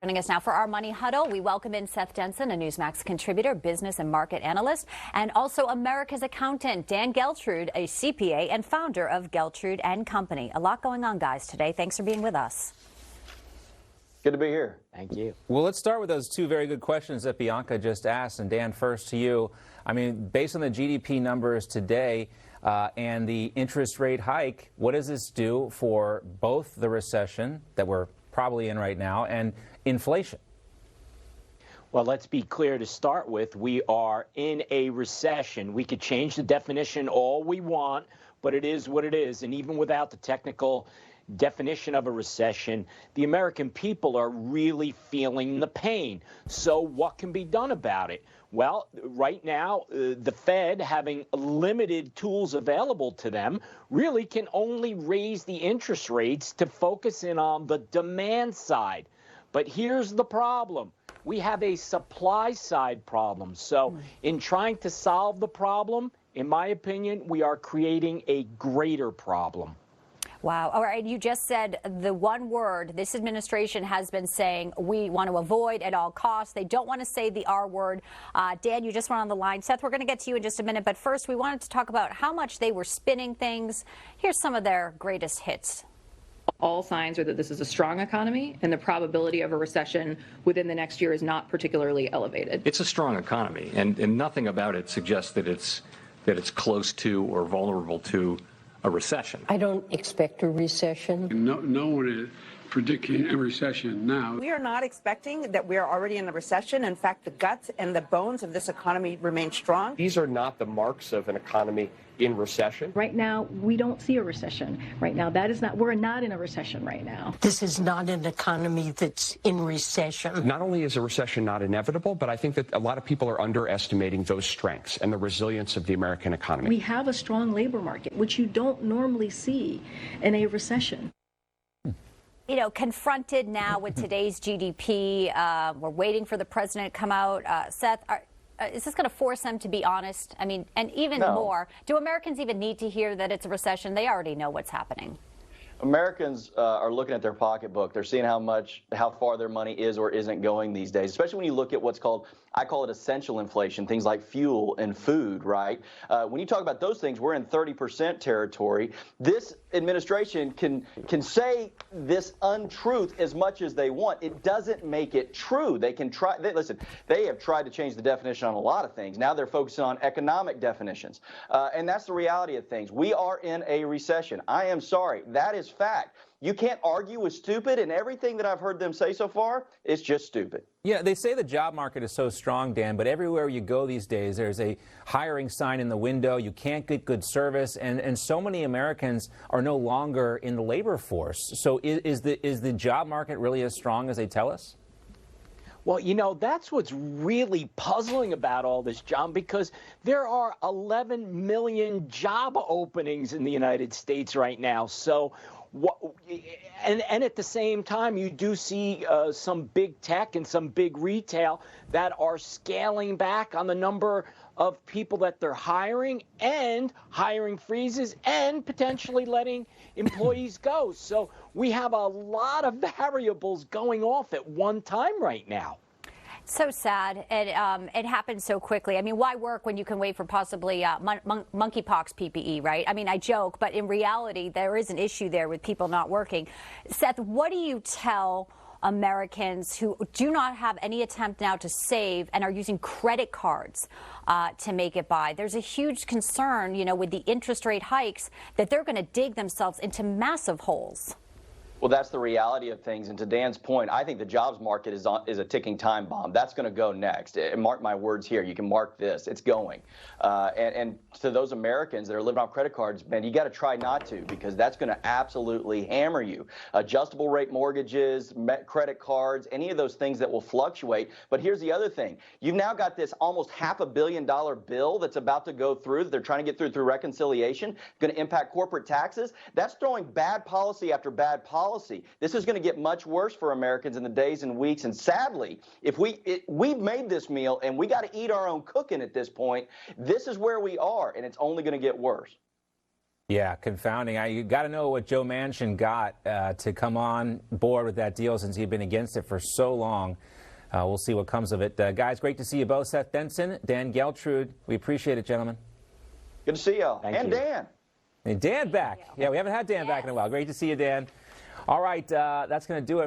Joining us now for our Money Huddle, we welcome in Seth Denson, a NewsMax contributor, business and market analyst, and also America's accountant, Dan Geltrude, a CPA and founder of Geltrude and Company. A lot going on, guys, today. Thanks for being with us. Good to be here. Thank you. Well, let's start with those two very good questions that Bianca just asked. And Dan, first to you. I mean, based on the GDP numbers today and the interest rate hike, what does this do for both the recession that we're probably in right now and inflation? Well, let's be clear to start with. We are in a recession. We could change the definition all we want, but it is what it is. And even without the technical definition of a recession, the American people are really feeling the pain. So what can be done about it? Well, right now, the Fed, having limited tools available to them, really can only raise the interest rates to focus in on the demand side. But here's the problem. We have a supply side problem. So in trying to solve the problem, in my opinion, we are creating a greater problem. Wow. All right. You just said the one word this administration has been saying we want to avoid at all costs. They don't want to say the R word. Dan, you just went on the line. Seth, we're going to get to you in just a minute. But first, we wanted to talk about how much they were spinning things. Here's some of their greatest hits. All signs are that this is a strong economy, and the probability of a recession within the next year is not particularly elevated. It's a strong economy, and nothing about it suggests that it's close to or vulnerable to a recession. I don't expect a recession. No one is predicting a recession now. We are not expecting that we are already in a recession. In fact, the guts and the bones of this economy remain strong. These are not the marks of an economy in recession. Right now, we don't see a recession. Right now, we're not in a recession right now. This is not an economy that's in recession. Not only is a recession not inevitable, but I think that a lot of people are underestimating those strengths and the resilience of the American economy. We have a strong labor market, which you don't normally see in a recession. You know, confronted now with today's GDP, we're waiting for the president to come out. Seth, is this going to force them to be honest? I mean, and even more, do Americans even need to hear that it's a recession? They already know what's happening. Americans are looking at their pocketbook. They're seeing how far their money is or isn't going these days, especially when you look at what's called, I call it essential inflation, things like fuel and food, right? When you talk about those things, we're in 30% territory. This administration can say this untruth as much as they want. It doesn't make it true. They can try. Listen, they have tried to change the definition on a lot of things. Now they're focusing on economic definitions. And that's the reality of things. We are in a recession. I am sorry. That is fact. You can't argue with stupid, and everything that I've heard them say so far is just stupid. Yeah, they say the job market is so strong, Dan, but everywhere you go these days, there's a hiring sign in the window. You can't get good service, and so many Americans are no longer in the labor force. So is the job market really as strong as they tell us? Well, you know, that's what's really puzzling about all this, John, because there are 11 million job openings in the United States right now. So, and at the same time, you do see some big tech and some big retail that are scaling back on the number of people that they're hiring, and hiring freezes, and potentially letting employees go. So we have a lot of variables going off at one time right now. So sad. It happened so quickly. I mean, why work when you can wait for possibly monkeypox PPE, right? I mean, I joke, but in reality, there is an issue there with people not working. Seth, what do you tell Americans who do not have any attempt now to save and are using credit cards to make it by? There's a huge concern, you know, with the interest rate hikes that they're going to dig themselves into massive holes. Well, that's the reality of things. And to Dan's point, I think the jobs market is a ticking time bomb. That's going to go next. And mark my words here. You can mark this. It's going. And to those Americans that are living off credit cards, man, you got to try not to, because that's going to absolutely hammer you. Adjustable rate mortgages, credit cards, any of those things that will fluctuate. But here's the other thing. You've now got this almost $500 million bill that's about to go through, that they're trying to get through reconciliation, going to impact corporate taxes. That's throwing bad policy after bad policy. This is going to get much worse for Americans in the days and weeks. And sadly, if we've made this meal and we got to eat our own cooking at this point, this is where we are, and it's only going to get worse. Yeah, confounding. You got to know what Joe Manchin got to come on board with that deal since he'd been against it for so long. We'll see what comes of it. Guys, great to see you both. Seth Denson, Dan Geltrude. We appreciate it, gentlemen. Good to see y'all. Thank and you. Dan. And Dan back. Yeah, we haven't had Dan back in a while. Great to see you, Dan. All right, that's going to do it.